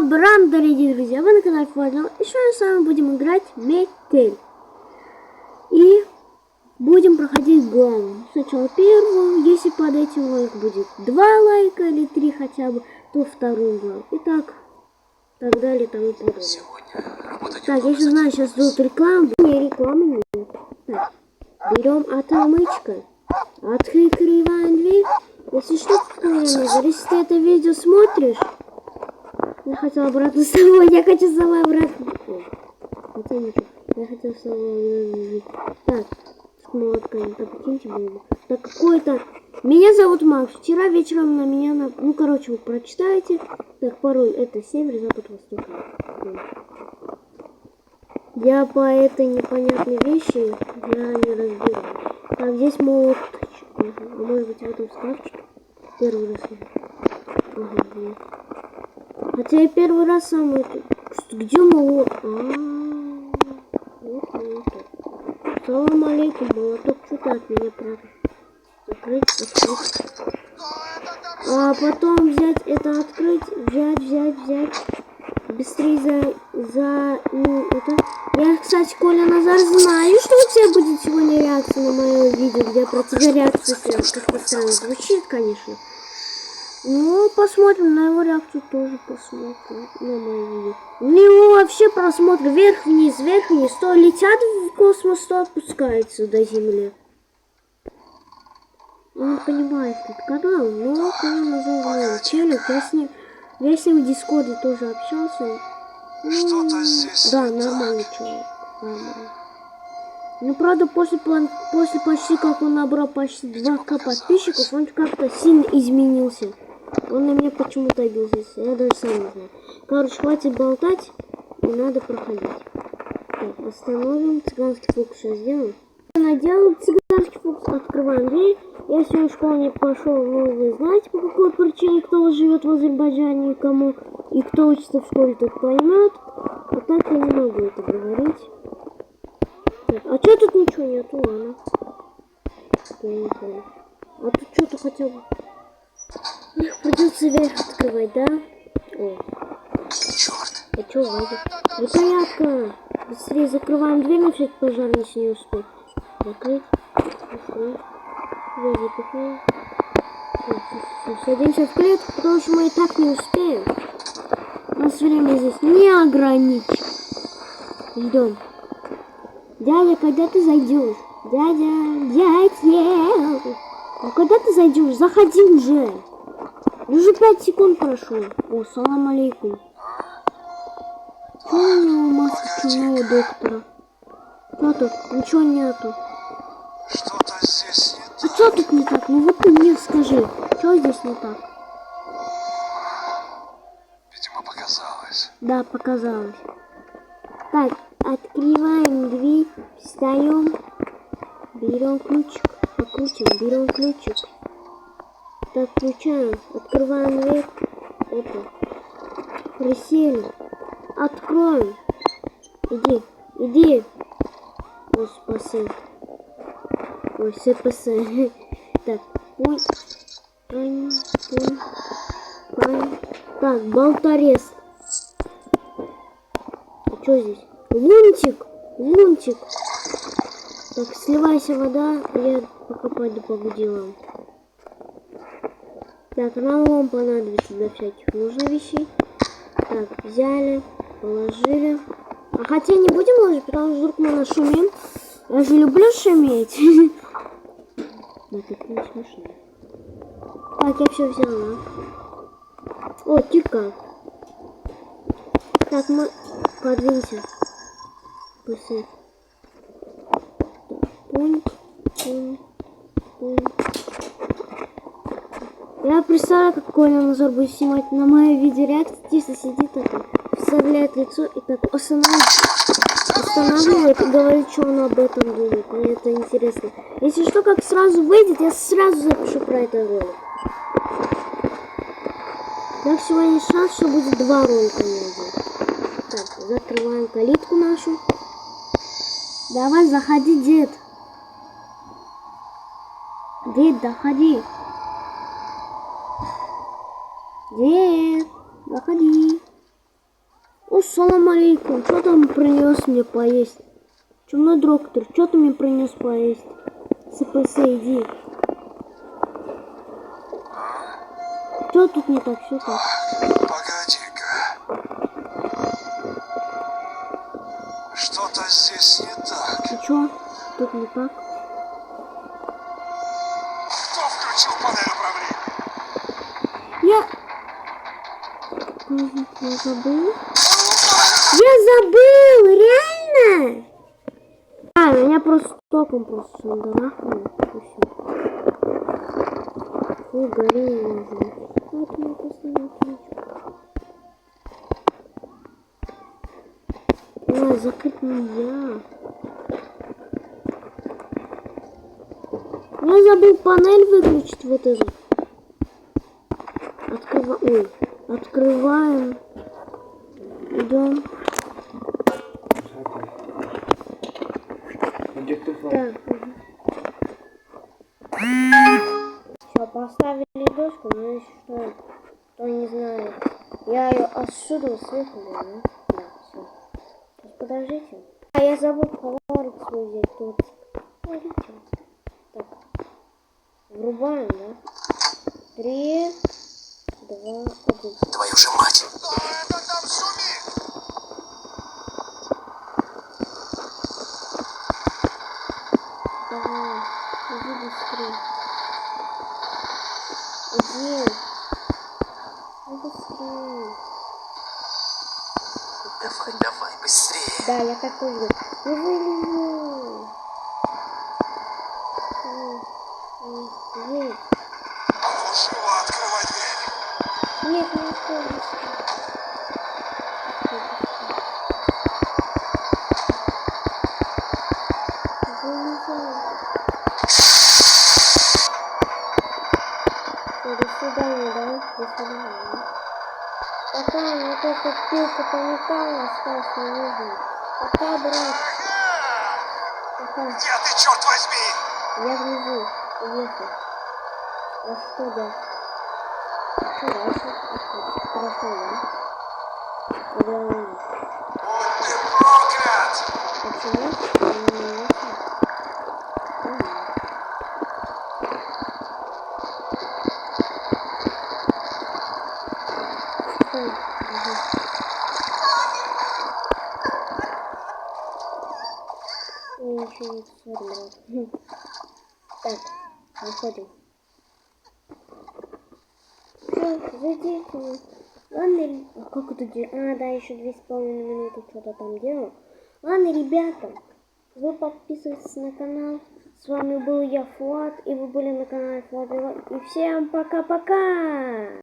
Бобрам, дорогие друзья, вы на канале Форднал. И сегодня с вами будем играть Метель. И будем проходить главу. Сначала первую, если под этим лайк будет 2 лайка или 3 хотя бы, то вторую главу. И так далее, тому подобное. Так, я знаю, сейчас будет реклама. Не, рекламы нет. Так, берем отмычка. Открываем дверь. Если что, если ты это видео смотришь, я хотел обратно с тобой, я хочу с тобой обратно. Хотя ничего, я хотел с тобой. Так, с молотками, так, прикиньте, было. Так, какой-то... Меня зовут Макс, вчера вечером на меня... Ну, короче, вы прочитаете. Так, пароль, это север, запад, восток. Я по этой непонятной вещи, я не разбираюсь. Так, здесь молоточек. А может быть в этом шкафчике? Первый раз вижу. Ага, нет. Хотя я первый раз сам это... Где молоток? Вот молоток. Салам алейкум, молоток. Что ты от меня прячешь? Открыть. А потом взять это, открыть. Взять. Быстрее ну, это... Я, кстати, Коля Назар, знаю, что у тебя будет сегодня реакция на мое видео, где про тебя реакция как-то странно звучит, конечно. Ну, посмотрим на его реакцию, тоже посмотрим на мое видео. У него вообще просмотр вверх-вниз, то летят в космос, то опускаются до Земли. Он не понимает этот канал, но Коля Назар челик, я с ним в Дискорде тоже общался. Ну, да, нормальный человек. Нормально. Ну, правда, после почти как он набрал почти 2К подписчиков, он как-то сильно изменился. Он на меня почему-то обиделся, я даже сам не знаю. Короче, хватит болтать, и надо проходить. Так, остановим, цыганский фокус сейчас сделаем. Наделал цыганский фокус, открываем дверь. Я сегодня в школу не пошел, но вы знаете, по какой причине, кто живет в Азербайджане и кому, и кто учится в школе, тот поймет. А так я не могу это говорить. Так, а что тут ничего нету, ладно. Я не понял. А тут что-то хотя бы... Придется вверх открывать, да? О. Черт. А что ладно? Непонятно. Быстрее закрываем дверь, на всякий пожар, если не успеть. Закрыть. Закрыть. Я запихну. Садимся в клетку, потому что мы и так не успеем. У нас время здесь не ограничено. Ждем. Дядя, когда ты зайдешь? Дядя. А когда ты зайдешь? Заходи уже. Уже 5 секунд прошло. О, салам алейкум. Что у него маска чумного доктора? Что тут? Ничего нету. Что-то здесь не так. А что тут не так? Ну вот ты мне скажи. Что здесь не так? Видимо, показалось. Да, показалось. Так, открываем дверь, встаем, берем ключик, покрутим, берем ключик. Так, включаем, открываем дверь, это, присели, откроем, иди, о, спаси, ой, СПС, так, так, болторез. А что здесь? Лунтик. Так, сливайся вода, я пока пойду по делам. Так, налом понадобится для всяких нужных вещей. Так, взяли, положили. А хотя не будем ложить, потому что вдруг мы нашумим. Я же люблю шуметь. Да, это не смешно. Так, я все взяла. О, тика. Так, мы... Подвинься. Пусть. Пунь. Я представляю, как Коля Назар будет снимать на мое видео реакцию. Тише сидит такой, вставляет лицо и так останавливает и говорит, что он об этом думает. Мне это интересно. Если что, как сразу выйдет, я сразу запишу про это ролик. Так, сегодня шанс, что будет 2 ролика найдет. Так, закрываем калитку нашу. Давай, заходи, дед. Дед, доходи. Дед, заходи. салам алейкум. Что там принес мне поесть? Чумной доктор, что ты мне принес поесть? СПС, иди. Что тут не так, все так? Погоди-ка. Что-то здесь не так. И чё? Тут не так? Кто включил панель управления? Я забыл? Я забыл! Реально? А, меня просто током просто шандарахнуло. Фу, гори можно. Вот я поставил ключ. Ой, закрыть нельзя. Я забыл панель выключить вот эту. Открываем. Идем. Так. Все, поставили доску, но если что, кто не знает. Я ее отсюда сверху беру. Да, все. Сейчас подождите. А я забыл подарок свой взять тут. Смотрите. Так. Врубаем, да? 3, 2, 1. Твою же мать! Что это там шумит? Давай, иди быстрее. Иди. Ну быстрее. Давай, быстрее! Да, я так тоже. Ну вылезу. Есть. Живо открывай дверь! Нет, не открылось. До свидания, да? До свидания. Пока, мне только пилка по металлу осталась, не нужно. Пока, брат. Пока. Где ты, черт возьми? Я внизу. Уехал. А что дальше? Что дальше? Хорошо, да? Главное. Будь ты проклят! Почему? Не ясно. Стой. Ага. Я ничего не смотрю. Так, выходим. Все, зайдите. Ладно, а как это делать? А, да, еще 2,5 минуты что-то там делал. Ладно, ребята, вы подписывайтесь на канал. С вами был я, Флат, и вы были на канале Флат. И всем пока-пока!